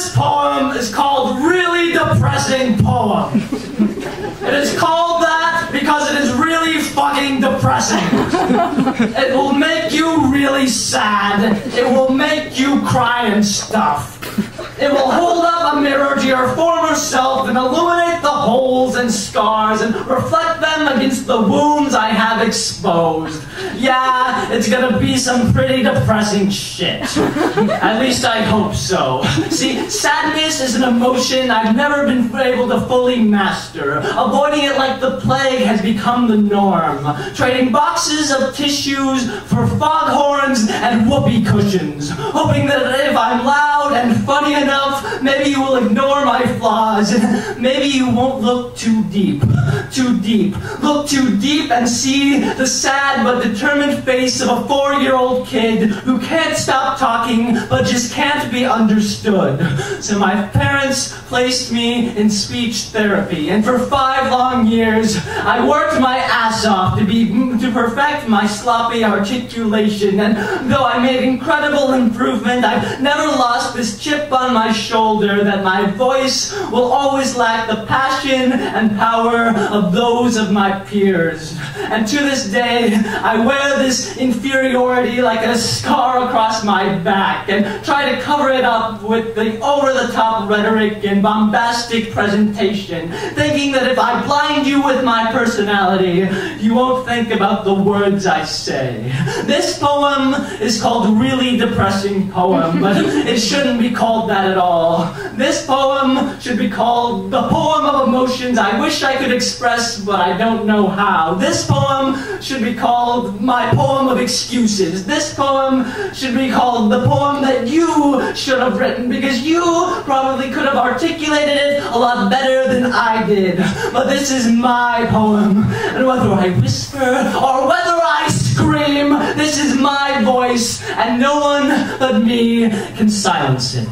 This poem is called Really Depressing Poem. It is called that because it is really fucking depressing. It will make you really sad. It will make you cry and stuff. It will hold up a mirror to your former self and illuminate the holes and scars and reflect them against the wounds I have exposed. Yeah, it's gonna be some pretty depressing shit. At least I hope so. See, sadness is an emotion I've never been able to fully master. Avoiding it like the plague has become the norm. Trading boxes of tissues for foghorns and whoopee cushions. Hoping that if I'm loud and funny enough, maybe you will ignore my flaws. Maybe you won't look too deep. Too deep. Look too deep and see the sad but determined face of a 4-year-old kid who can't stop talking but just can't be understood. So my parents placed me in speech therapy, and for 5 long years I worked my ass off to perfect my sloppy articulation, and though I made incredible improvement, I've never lost this chip on my shoulder that my voice will always lack the passion and power of those of my peers. And to this day, I wear this inferiority like a scar across my back and try to cover it up with the over-the-top rhetoric and bombastic presentation, thinking that if I blind you with my personality, you won't think about the words I say. This poem is called Really Depressing Poem, but it shouldn't be called that at all. This poem should be called The Poem of Emotions I Wish I Could Express, but I don't know how. This poem should be called My Poem of Excuses. This poem should be called The Poem That You Should Have Written, because you probably could have articulated it a lot better than I did. But this is my poem, and whether I whisper or whether I scream, this is my voice, and no one but me can silence it.